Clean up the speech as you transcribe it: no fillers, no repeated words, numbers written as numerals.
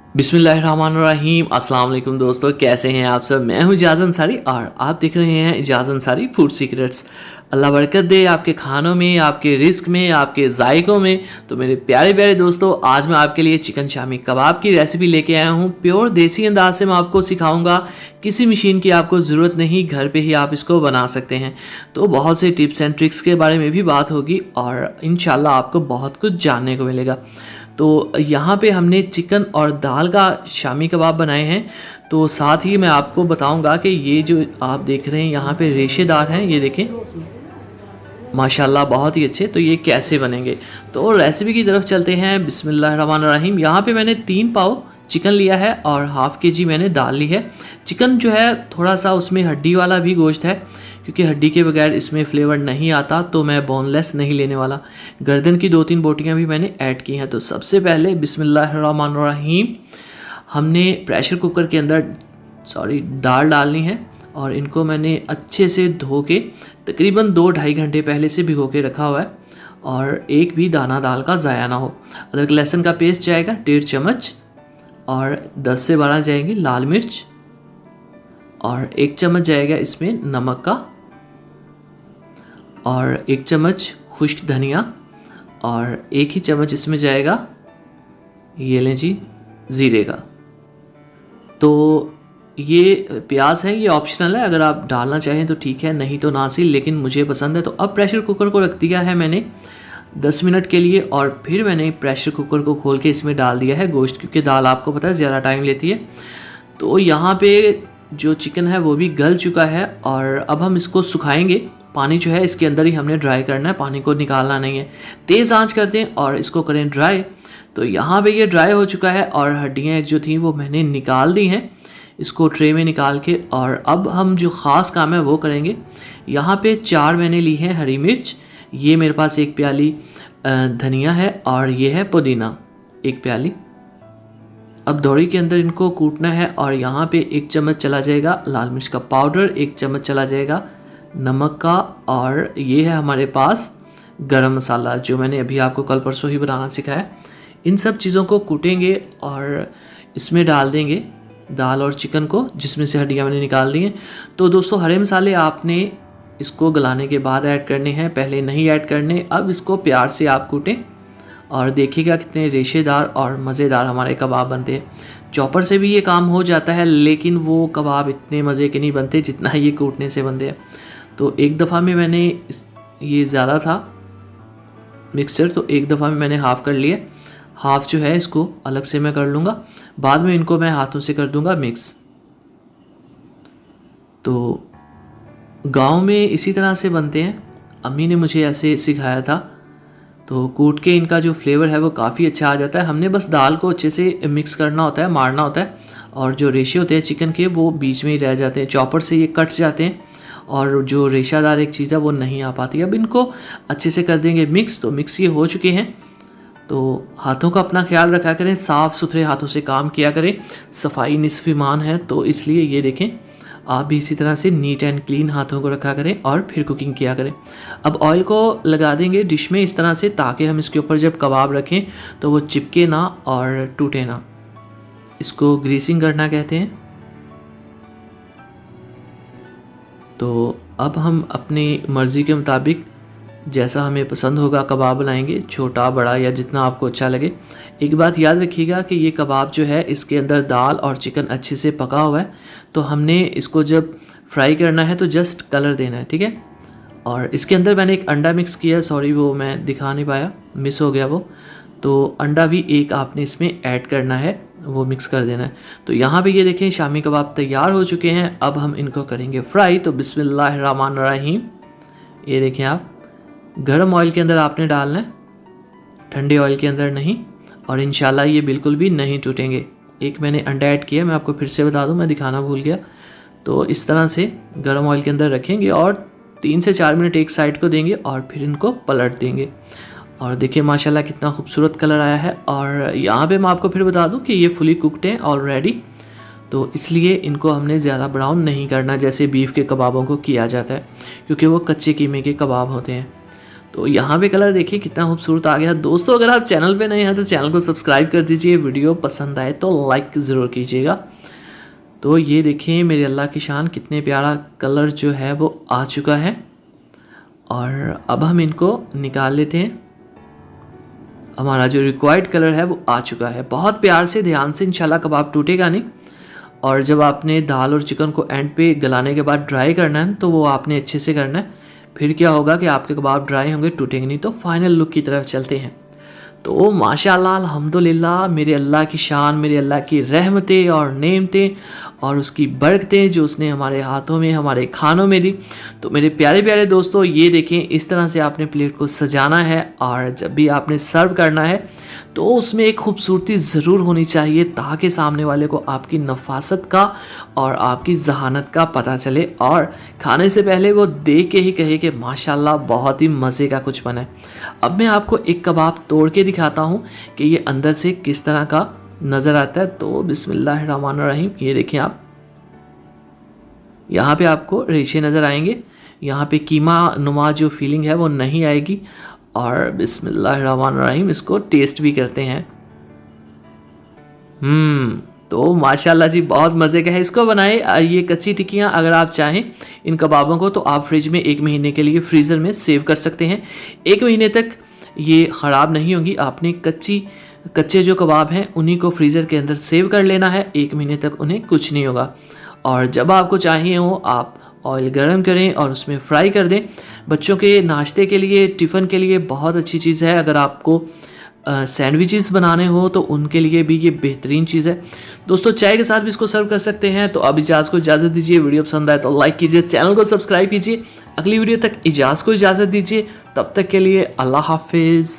बिस्मिल्लाहिर्रहमानिर्रहीम। अस्सलाम वालेकुम दोस्तों, कैसे हैं आप सब। मैं हूं इजाज़ अंसारी और आप देख रहे हैं इजाज़ अंसारी फूड सीक्रेट्स। अल्लाह बरकत दे आपके खानों में, आपके रिस्क में, आपके जायकों में। तो मेरे प्यारे प्यारे दोस्तों, आज मैं आपके लिए चिकन शामी कबाब की रेसिपी लेके आया हूं। प्योर देसी अंदाज से मैं आपको सिखाऊंगा। किसी मशीन की आपको ज़रूरत नहीं, घर पे ही आप इसको बना सकते हैं। तो बहुत से टिप्स एंड ट्रिक्स के बारे में भी बात होगी और इंशाल्लाह आपको बहुत कुछ जानने को मिलेगा। तो यहाँ पे हमने चिकन और दाल का शामी कबाब बनाए हैं। तो साथ ही मैं आपको बताऊंगा कि ये जो आप देख रहे हैं यहाँ पे रेशेदार हैं, ये देखें माशाल्लाह बहुत ही अच्छे। तो ये कैसे बनेंगे, तो रेसिपी की तरफ चलते हैं। बिस्मिल्लाहिर्रहमानिर्रहीम। यहाँ पे मैंने 3 पाव चिकन लिया है और हाफ़ केजी मैंने दाल ली है। चिकन जो है थोड़ा सा उसमें हड्डी वाला भी गोश्त है, क्योंकि हड्डी के बगैर इसमें फ्लेवर नहीं आता, तो मैं बोनलेस नहीं लेने वाला। गर्दन की 2-3 बोटियाँ भी मैंने ऐड की हैं। तो सबसे पहले बिस्मिल्लाहिर्रहमानिर्रहीम, हमने प्रेशर कुकर के अंदर दाल डालनी है और इनको मैंने अच्छे से धो के तकरीबन 2-2.5 घंटे पहले से भिगो के रखा हुआ है, और एक भी दाना दाल का ज़ाया ना हो। अदरक लहसुन का पेस्ट जाएगा 1.5 चम्मच, और 10 से 12 जाएंगी लाल मिर्च, और 1 चम्मच जाएगा इसमें नमक का, और 1 चम्मच खुश्क धनिया, और 1 ही चम्मच इसमें जाएगा, ये लें जी, ज़ीरे का। तो ये प्याज है, ये ऑप्शनल है, अगर आप डालना चाहें तो ठीक है, नहीं तो ना सी, लेकिन मुझे पसंद है। तो अब प्रेशर कुकर को रख दिया है मैंने 10 मिनट के लिए, और फिर मैंने प्रेशर कुकर को खोल के इसमें डाल दिया है गोश्त, क्योंकि दाल आपको पता है ज़्यादा टाइम लेती है। तो यहाँ पे जो चिकन है वो भी गल चुका है, और अब हम इसको सुखाएंगे। पानी जो है इसके अंदर ही हमने ड्राई करना है, पानी को निकालना नहीं है। तेज़ आंच कर दें और इसको करें ड्राई। तो यहाँ पे ये ड्राई हो चुका है, और हड्डियाँ एक जो थी वो मैंने निकाल दी हैं इसको ट्रे में निकाल के। और अब हम जो ख़ास काम है वो करेंगे। यहाँ पे 4 मैंने ली है हरी मिर्च, ये मेरे पास 1 प्याली धनिया है, और ये है पुदीना 1 प्याली। अब दौड़ी के अंदर इनको कूटना है, और यहाँ पे 1 चम्मच चला जाएगा लाल मिर्च का पाउडर, 1 चम्मच चला जाएगा नमक का, और ये है हमारे पास गरम मसाला जो मैंने अभी आपको कल परसों ही बनाना सिखाया। इन सब चीज़ों को कूटेंगे और इसमें डाल देंगे दाल और चिकन को, जिसमें से हड्डियाँ मैंने निकाल दी हैं। तो दोस्तों, हरे मसाले आपने इसको गलाने के बाद ऐड करने हैं, पहले नहीं ऐड करने। अब इसको प्यार से आप कूटें और देखिएगा कितने रेशेदार और मज़ेदार हमारे कबाब बनते हैं। चॉपर से भी ये काम हो जाता है, लेकिन वो कबाब इतने मज़े के नहीं बनते जितना ये कूटने से बनते हैं। तो एक दफ़ा में मैंने ये ज़्यादा था मिक्सचर, तो एक दफ़ा में मैंने हाफ़ कर लिया। हाफ़ जो है इसको अलग से मैं कर लूँगा, बाद में इनको मैं हाथों से कर दूँगा मिक्स। तो गांव में इसी तरह से बनते हैं, अम्मी ने मुझे ऐसे सिखाया था। तो कूट के इनका जो फ्लेवर है वो काफ़ी अच्छा आ जाता है। हमने बस दाल को अच्छे से मिक्स करना होता है, मारना होता है, और जो रेशे होते हैं चिकन के वो बीच में ही रह जाते हैं, चॉपर से ये कट जाते हैं, और जो रेशादार एक चीज़ है वो नहीं आ पाती। अब इनको अच्छे से कर देंगे मिक्स। तो मिक्स ये हो चुके हैं। तो हाथों का अपना ख्याल रखा करें, साफ़ सुथरे हाथों से काम किया करें, सफाई निस्फ ईमान है, तो इसलिए ये देखें आप भी इसी तरह से नीट एंड क्लीन हाथों को रखा करें और फिर कुकिंग किया करें। अब ऑयल को लगा देंगे डिश में इस तरह से, ताकि हम इसके ऊपर जब कबाब रखें तो वो चिपके ना और टूटे ना। इसको ग्रीसिंग करना कहते हैं। तो अब हम अपनी मर्ज़ी के मुताबिक जैसा हमें पसंद होगा कबाब बनाएंगे, छोटा बड़ा या जितना आपको अच्छा लगे। एक बात याद रखिएगा कि ये कबाब जो है इसके अंदर दाल और चिकन अच्छे से पका हुआ है, तो हमने इसको जब फ्राई करना है तो जस्ट कलर देना है, ठीक है। और इसके अंदर मैंने एक अंडा मिक्स किया, सॉरी वो मैं दिखा नहीं पाया, मिस हो गया वो। तो अंडा भी एक आपने इसमें ऐड करना है, वो मिक्स कर देना है। तो यहाँ पे ये देखें शामी कबाब तैयार हो चुके हैं। अब हम इनको करेंगे फ्राई। तो बिस्मिल्लाहिर्रहमानिर्रहीम, ये देखें आप गरम ऑयल के अंदर आपने डालना है, ठंडे ऑयल के अंदर नहीं, और इंशाल्लाह ये बिल्कुल भी नहीं टूटेंगे। एक मैंने अंडा ऐड किया, मैं आपको फिर से बता दूं, मैं दिखाना भूल गया। तो इस तरह से गरम ऑयल के अंदर रखेंगे और 3 से 4 मिनट एक साइड को देंगे, और फिर इनको पलट देंगे। और देखिए माशाल्लाह कितना खूबसूरत कलर आया है। और यहाँ पे मैं आपको फिर बता दूँ कि ये फुली कुकड है ऑलरेडी, तो इसलिए इनको हमने ज़्यादा ब्राउन नहीं करना जैसे बीफ के कबाबों को किया जाता है, क्योंकि वो कच्चे कीमे के कबाब होते हैं। तो यहाँ पे कलर देखिए कितना खूबसूरत आ गया। दोस्तों अगर आप चैनल पे नए हैं तो चैनल को सब्सक्राइब कर दीजिए, वीडियो पसंद आए तो लाइक ज़रूर कीजिएगा। तो ये देखिए मेरे अल्लाह की शान कितने प्यारा कलर जो है वो आ चुका है। और अब हम इनको निकाल लेते हैं। हमारा जो रिक्वायर्ड कलर है वो आ चुका है। बहुत प्यार से, ध्यान से, इंशाल्लाह कबाब टूटेगा नहीं। और जब आपने दाल और चिकन को एंड पे गलाने के बाद ड्राई करना है तो वो आपने अच्छे से करना है। फिर क्या होगा कि आपके कबाब ड्राई होंगे, टूटेंगे नहीं। तो फाइनल लुक की तरफ चलते हैं। तो माशाल्लाह अल्हम्दुलिल्लाह, मेरे अल्लाह की शान, मेरे अल्लाह की रहमतें और नेमतें और उसकी बरकतें जो उसने हमारे हाथों में, हमारे खानों में दी। तो मेरे प्यारे प्यारे दोस्तों, ये देखें इस तरह से आपने प्लेट को सजाना है। और जब भी आपने सर्व करना है तो उसमें एक खूबसूरती ज़रूर होनी चाहिए, ताकि सामने वाले को आपकी नफासत का और आपकी जहानत का पता चले और खाने से पहले वो देख के ही कहे कि माशाल्लाह बहुत ही मज़े का कुछ बना है। अब मैं आपको एक कबाब तोड़ के दिखाता हूँ कि ये अंदर से किस तरह का नज़र आता है। तो बिस्मिल्लाहिर्रहमानिर्रहीम, ये देखिए आप, यहाँ पे आपको रेशे नज़र आएंगे, यहाँ पे कीमा नुमा जो फीलिंग है वो नहीं आएगी। और बिस्मिल्लाहिर्रहमानिर्रहीम, इसको टेस्ट भी करते हैं। तो माशाल्लाह जी बहुत मज़े का है। इसको बनाए ये कच्ची टिक्कियाँ अगर आप चाहें इन कबाबों को तो आप फ्रिज में 1 महीने के लिए फ्रीज़र में सेव कर सकते हैं। 1 महीने तक ये ख़राब नहीं होंगी। आपने कच्चे जो कबाब हैं उन्हीं को फ्रीज़र के अंदर सेव कर लेना है। 1 महीने तक उन्हें कुछ नहीं होगा। और जब आपको चाहिए हो आप ऑयल गर्म करें और उसमें फ्राई कर दें। बच्चों के नाश्ते के लिए, टिफ़िन के लिए बहुत अच्छी चीज़ है। अगर आपको सैंडविचेस बनाने हो तो उनके लिए भी ये बेहतरीन चीज़ है। दोस्तों चाय के साथ भी इसको सर्व कर सकते हैं। तो अब इजाज़ को इजाज़त दीजिए। वीडियो पसंद आए तो लाइक कीजिए, चैनल को सब्सक्राइब कीजिए। अगली वीडियो तक इजाज़ को इजाज़त दीजिए। तब तक के लिए अल्लाह हाफिज़।